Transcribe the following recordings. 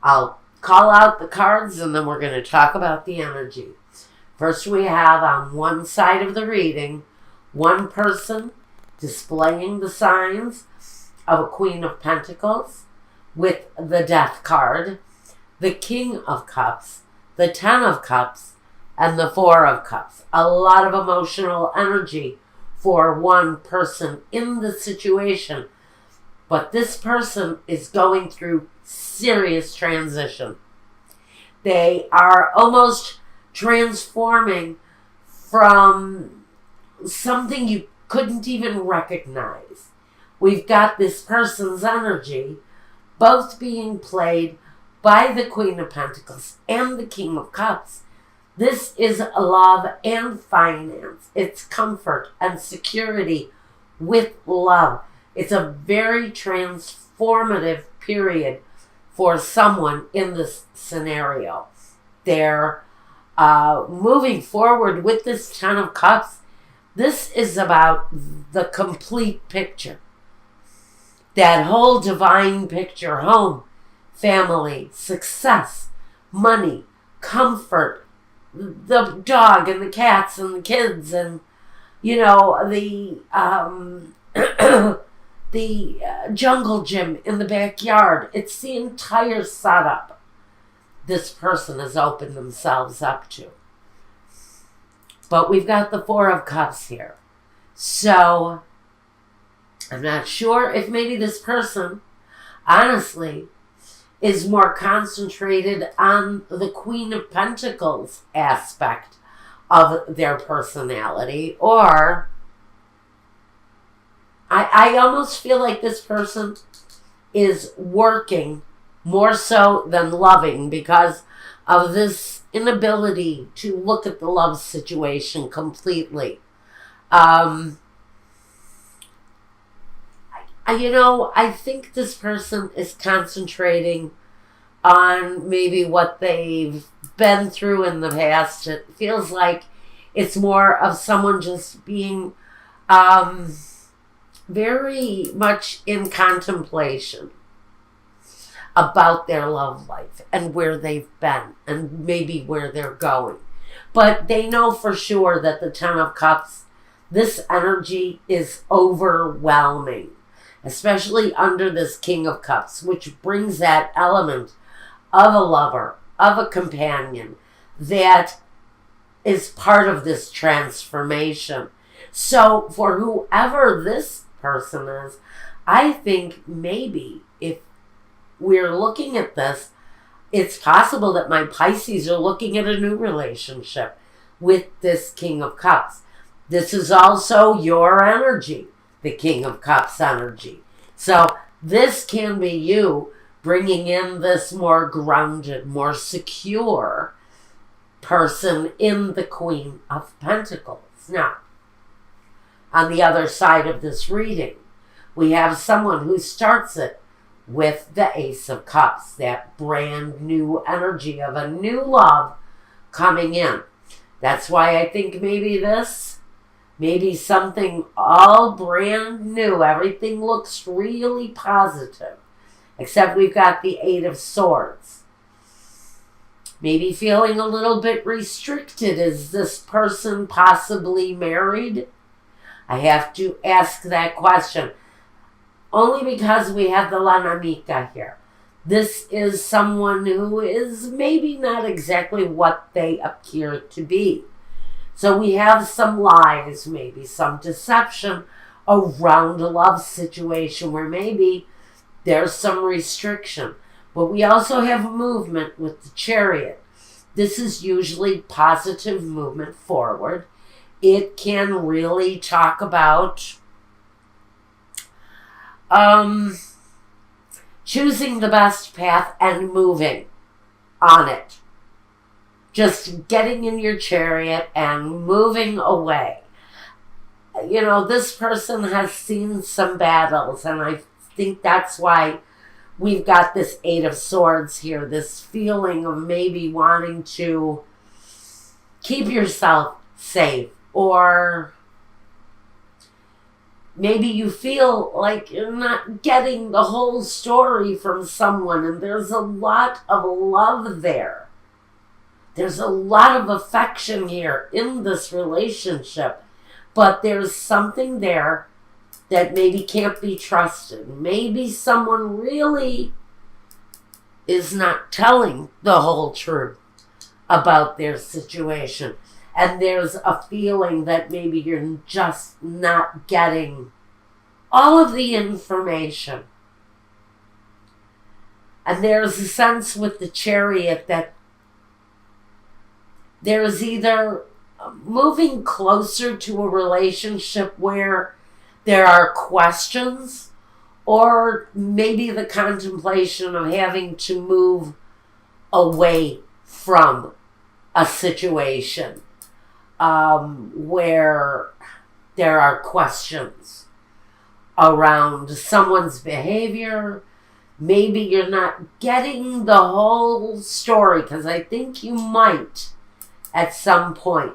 I'll call out the cards and then we're going to talk about the energy. First, we have on one side of the reading, one person displaying the signs of a Queen of Pentacles with the Death card, the King of Cups, the Ten of Cups, and the Four of Cups. A lot of emotional energy for one person in the situation. But this person is going through serious transition. They are almost transforming from something you couldn't even recognize. We've got this person's energy both being played by the Queen of Pentacles and the King of Cups. This is love and finance. It's comfort and security with love. It's a very transformative period for someone in this scenario. They're moving forward with this Ten of Cups. This is about the complete picture. That whole divine picture: home, family, success, money, comfort, the dog and the cats and the kids, and the jungle gym in the backyard. It's the entire setup this person has opened themselves up to. But we've got the Four of Cups here. So I'm not sure if maybe this person, honestly, is more concentrated on the Queen of Pentacles aspect of their personality, or I almost feel like this person is working more so than loving because of this inability to look at the love situation completely. I think this person is concentrating on maybe what they've been through in the past. It feels like it's more of someone just being very much in contemplation about their love life and where they've been and maybe where they're going. But they know for sure that the Ten of Cups, this energy is overwhelming, especially under this King of Cups, which brings that element of a lover, of a companion that is part of this transformation. So for whoever this person is, I think maybe if we're looking at this, it's possible that my Pisces are looking at a new relationship with this King of Cups. This is also your energy, the King of Cups energy. So this can be you bringing in this more grounded, more secure person in the Queen of Pentacles. Now, on the other side of this reading, we have someone who starts it with the Ace of Cups, that brand new energy of a new love coming in. That's why I think maybe something all brand new. Everything looks really positive, except we've got the Eight of Swords. Maybe feeling a little bit restricted. Is this person possibly married? I have to ask that question. Only because we have the La Namica here. This is someone who is maybe not exactly what they appear to be. So we have some lies, maybe some deception around a love situation where maybe there's some restriction. But we also have movement with the Chariot. This is usually positive movement forward. It can really talk about choosing the best path and moving on it. Just getting in your chariot and moving away. This person has seen some battles, and I think that's why we've got this Eight of Swords here, this feeling of maybe wanting to keep yourself safe or Maybe you feel like you're not getting the whole story from someone, and there's a lot of love there. There's a lot of affection here in this relationship, but there's something there that maybe can't be trusted. Maybe someone really is not telling the whole truth about their situation. And there's a feeling that maybe you're just not getting all of the information. And there's a sense with the Chariot that there's either moving closer to a relationship where there are questions, or maybe the contemplation of having to move away from a situation where there are questions around someone's behavior. Maybe you're not getting the whole story, because I think you might at some point.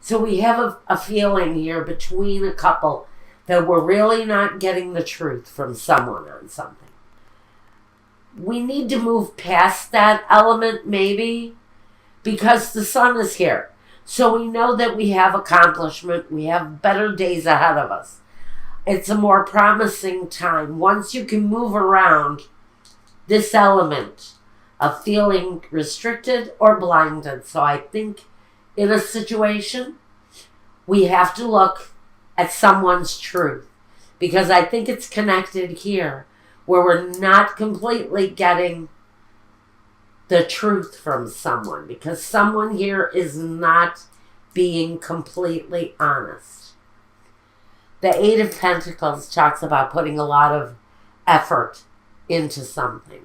So we have a feeling here between a couple that we're really not getting the truth from someone on something. We need to move past that element, maybe, because the sun is here. So we know that we have accomplishment. We have better days ahead of us. It's a more promising time. Once you can move around this element of feeling restricted or blinded. So I think in a situation, we have to look at someone's truth, because I think it's connected here where we're not completely getting the truth from someone, because someone here is not being completely honest. The Eight of Pentacles talks about putting a lot of effort into something.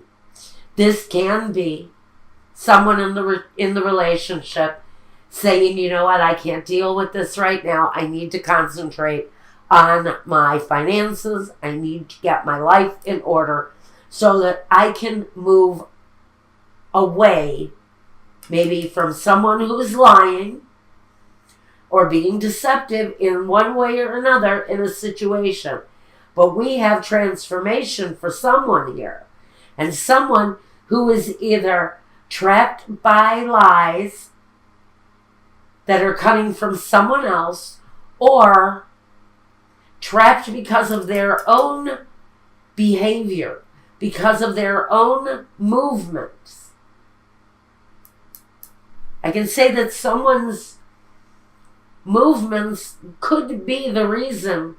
This can be someone in the relationship saying, you know what, I can't deal with this right now. I need to concentrate on my finances. I need to get my life in order so that I can move away, maybe from someone who's lying or being deceptive in one way or another in a situation. But we have transformation for someone here, and someone who is either trapped by lies that are coming from someone else, or trapped because of their own behavior, because of their own movements. I can say that someone's movements could be the reason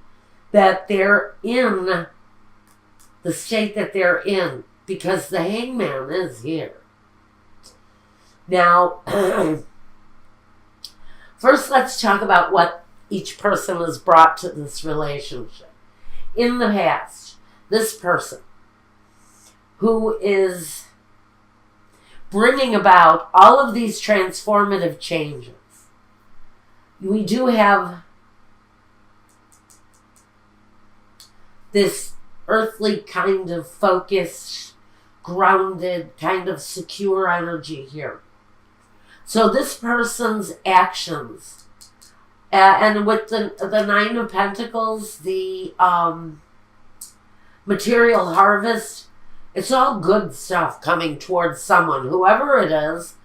that they're in the state that they're in, because the Hangman is here. Now, first let's talk about what each person has brought to this relationship. In the past, this person who is bringing about all of these transformative changes, we do have this earthly kind of focused, grounded, kind of secure energy here. So this person's actions, and with the Nine of Pentacles, the material harvest, it's all good stuff coming towards someone, whoever it is,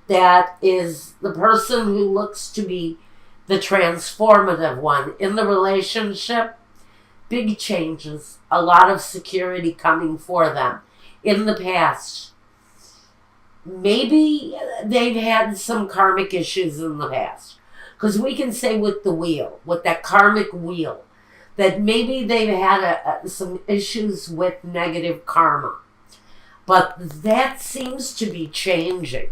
that is the person who looks to be the transformative one in the relationship. Big changes, a lot of security coming for them. In the past, maybe they've had some karmic issues in the past, because we can say with the wheel, with that karmic wheel, that maybe they've had some issues with negative karma. But that seems to be changing.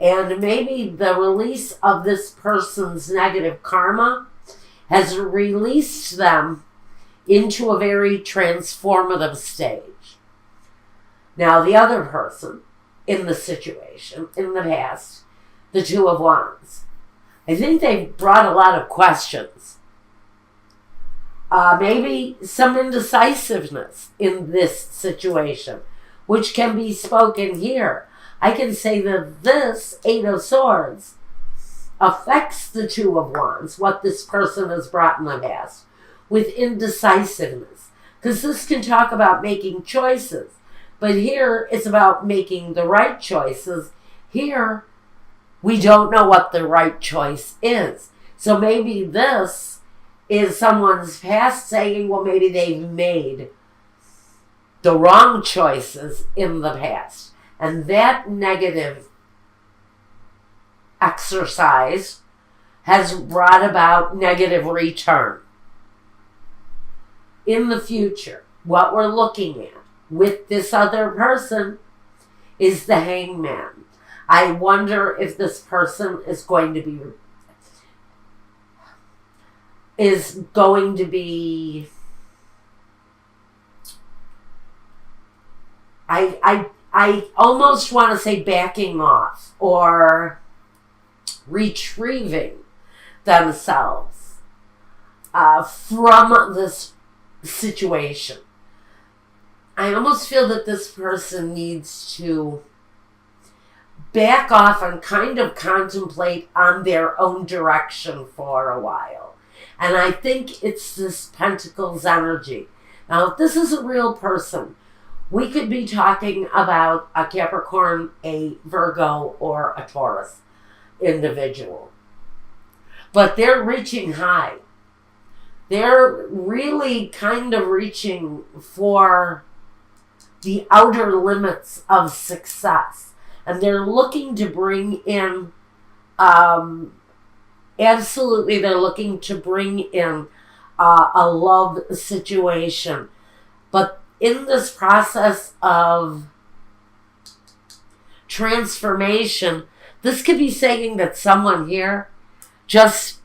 And maybe the release of this person's negative karma has released them into a very transformative stage. Now, the other person in the situation, in the past, the Two of Wands, I think they've brought a lot of questions. Maybe some indecisiveness in this situation, which can be spoken here. I can say that this Eight of Swords affects the Two of Wands, what this person has brought in the past, with indecisiveness. Because this can talk about making choices. But here, it's about making the right choices. Here, we don't know what the right choice is. So maybe this is someone's past saying, well, maybe they've made the wrong choices in the past. And that negative exercise has brought about negative return. In the future, what we're looking at with this other person is the Hangman. I wonder if this person is going to be I almost want to say backing off or retrieving themselves from this situation. I almost feel that this person needs to back off and kind of contemplate on their own direction for a while. And I think it's this Pentacles energy. Now, if this is a real person, we could be talking about a Capricorn, a Virgo, or a Taurus individual. But they're reaching high. They're really kind of reaching for the outer limits of success. And they're looking to bring in, absolutely, they're looking to bring in a love situation. But in this process of transformation, this could be saying that someone here just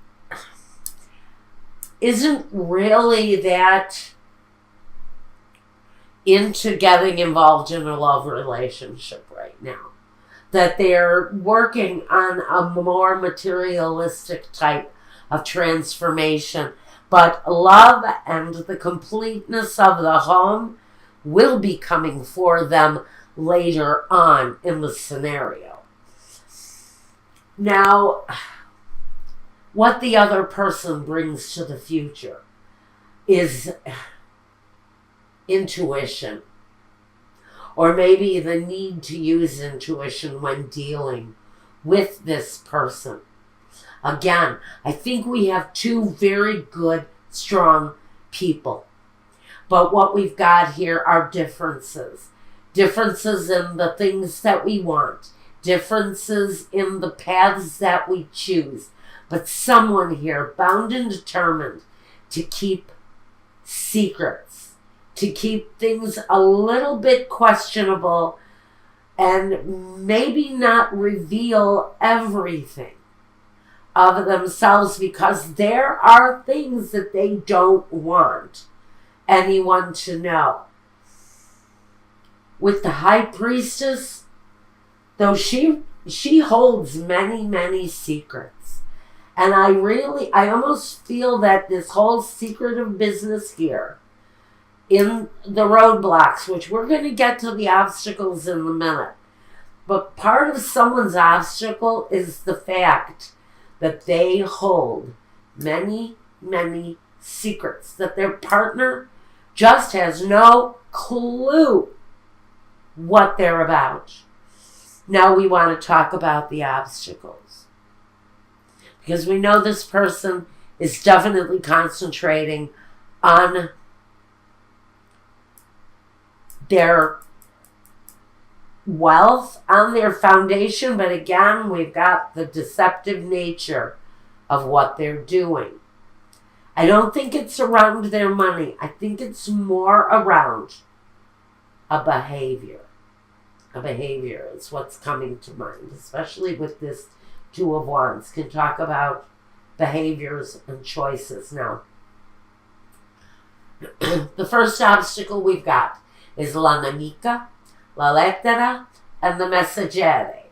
isn't really that into getting involved in a love relationship right now. That they're working on a more materialistic type of transformation. But love and the completeness of the home will be coming for them later on in the scenario. Now, what the other person brings to the future is intuition. Or maybe the need to use intuition when dealing with this person. Again, I think we have two very good, strong people. But what we've got here are differences. Differences in the things that we want. Differences in the paths that we choose. But someone here bound and determined to keep secrets. To keep things a little bit questionable and maybe not reveal everything of themselves, because there are things that they don't want anyone to know. With the High Priestess, though she holds many, many secrets. And I almost feel that this whole secretive business here, in the roadblocks, which we're going to get to the obstacles in a minute. But part of someone's obstacle is the fact that they hold many, many secrets, that their partner just has no clue what they're about. Now we want to talk about the obstacles. Because we know this person is definitely concentrating on their wealth, on their foundation, but again, we've got the deceptive nature of what they're doing. I don't think it's around their money. I think it's more around a behavior. A behavior is what's coming to mind, especially with this Two of Wands. Can talk about behaviors and choices now. The first obstacle we've got is la nemica, la lettera, and the messaggere.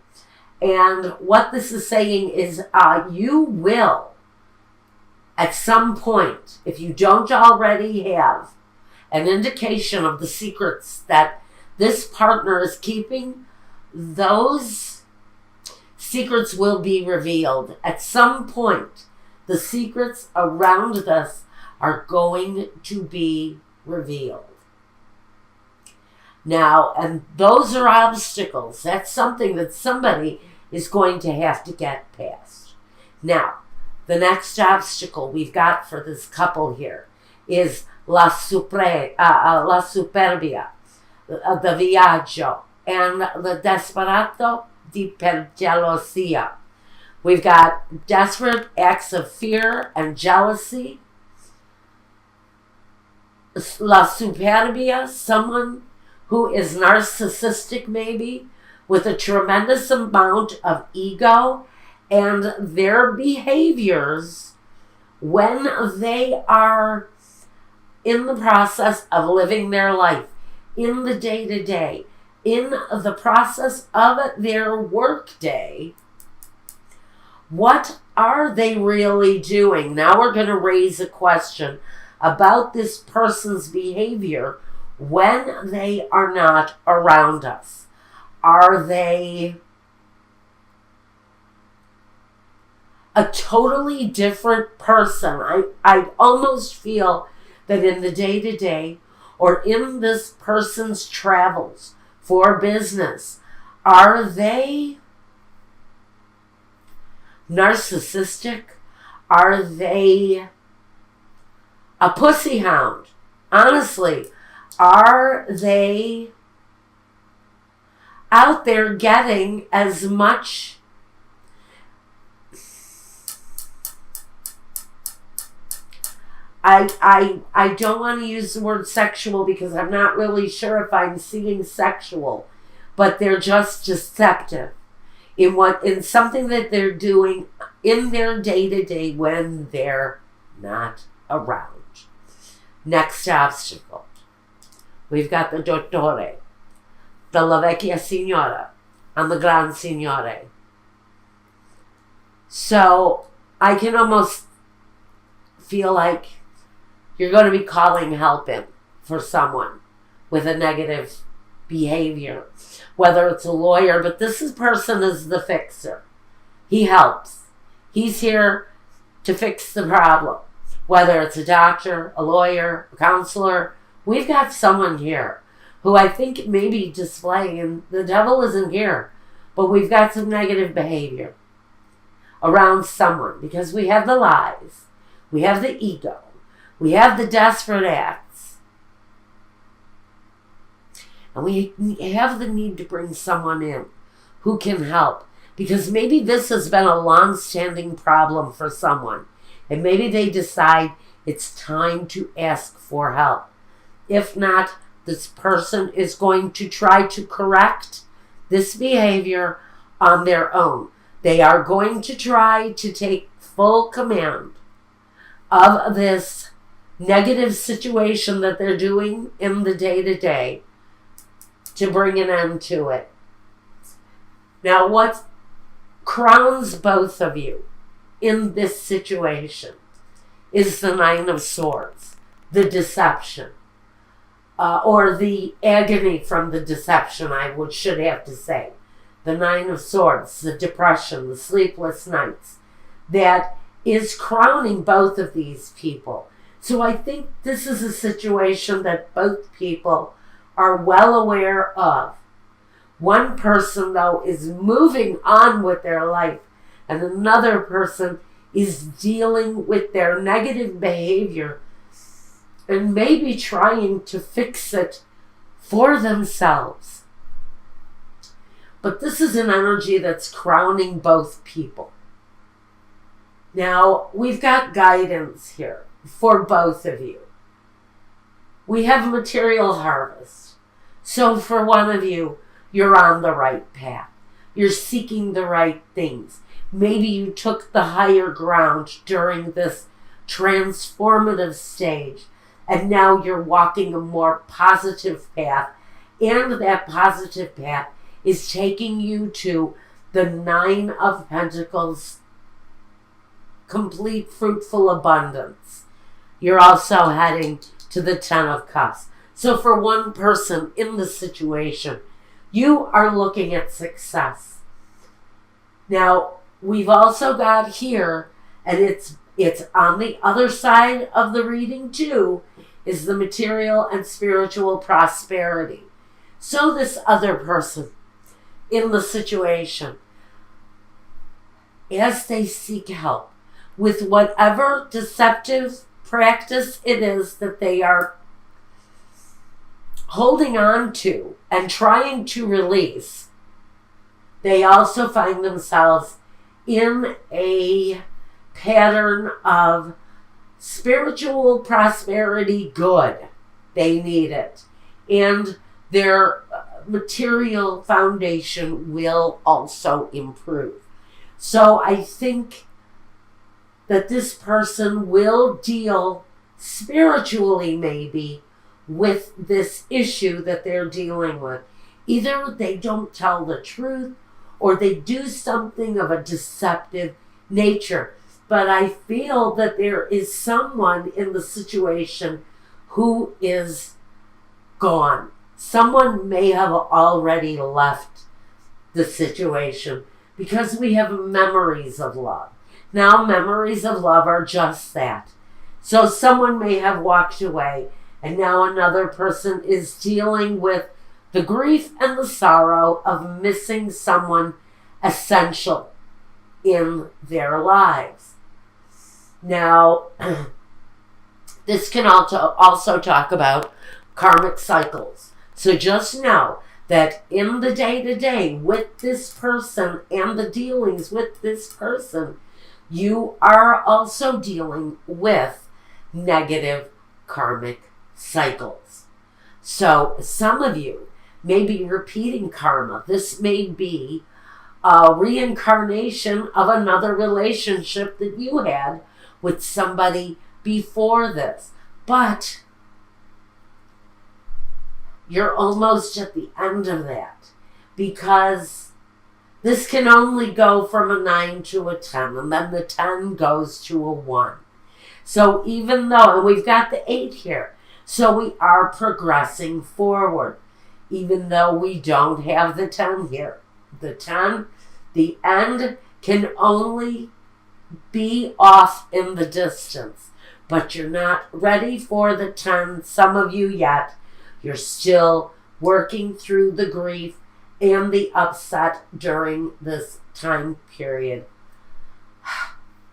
And what this is saying is you will, at some point, if you don't already have an indication of the secrets that this partner is keeping, those secrets will be revealed. At some point, the secrets around this are going to be revealed. Now, and those are obstacles. That's something that somebody is going to have to get past. Now, the next obstacle we've got for this couple here is la superbia, the viaggio, and the desperato di per gelosia. We've got desperate acts of fear and jealousy. La superbia, someone who is narcissistic maybe, with a tremendous amount of ego, and their behaviors when they are in the process of living their life, in the day-to-day, in the process of their work-day, what are they really doing? Now we're going to raise a question about this person's behavior when they are not around us. Are they a totally different person? I almost feel that in the day-to-day or in this person's travels for business, are they narcissistic? Are they a pussy hound? Honestly, are they out there getting as much I don't want to use the word sexual because I'm not really sure if I'm seeing sexual, but they're just deceptive in something that they're doing in their day-to-day when they're not around. Next obstacle. We've got the dottore, the la vecchia signora, and the gran signore. So I can almost feel like you're going to be calling help in for someone with a negative behavior, whether it's a lawyer, but this person is the fixer. He helps. He's here to fix the problem, whether it's a doctor, a lawyer, a counselor. We've got someone here who I think may be displaying, and the devil isn't here, but we've got some negative behavior around someone because we have the lies, we have the ego, we have the desperate acts, and we have the need to bring someone in who can help, because maybe this has been a long-standing problem for someone, and maybe they decide it's time to ask for help. If not, this person is going to try to correct this behavior on their own. They are going to try to take full command of this negative situation that they're doing in the day-to-day to bring an end to it. Now, what crowns both of you in this situation is the Nine of Swords, the deception, or the agony from the deception, should have to say. The Nine of Swords, the depression, the sleepless nights, that is crowning both of these people. So I think this is a situation that both people are well aware of. One person, though, is moving on with their life, and another person is dealing with their negative behavior and maybe trying to fix it for themselves. But this is an energy that's crowning both people. Now, we've got guidance here for both of you. We have material harvest. So for one of you, you're on the right path. You're seeking the right things. Maybe you took the higher ground during this transformative stage, and now you're walking a more positive path, and that positive path is taking you to the Nine of Pentacles, complete fruitful abundance. You're also heading to the Ten of Cups. So for one person in the situation, you are looking at success. Now, we've also got here, and it's It's on the other side of the reading too, is the material and spiritual prosperity. So this other person in the situation, as they seek help with whatever deceptive practice it is that they are holding on to and trying to release, they also find themselves in a pattern of spiritual prosperity good. They need it. And their material foundation will also improve. So I think that this person will deal spiritually maybe with this issue that they're dealing with. Either they don't tell the truth or they do something of a deceptive nature. But I feel that there is someone in the situation who is gone. Someone may have already left the situation because we have memories of love. Now, memories of love are just that. So someone may have walked away, and now another person is dealing with the grief and the sorrow of missing someone essential in their lives. Now, this can also talk about karmic cycles. So just know that in the day-to-day with this person and the dealings with this person, you are also dealing with negative karmic cycles. So some of you may be repeating karma. This may be a reincarnation of another relationship that you had with somebody before this. But you're almost at the end of that, because this can only go from a 9 to a 10, and then the 10 goes to a 1. So even though, and we've got the 8 here, so we are progressing forward, even though we don't have the 10 here. The 10, the end can only be off in the distance, but you're not ready for the 10, some of you yet. You're still working through the grief and the upset during this time period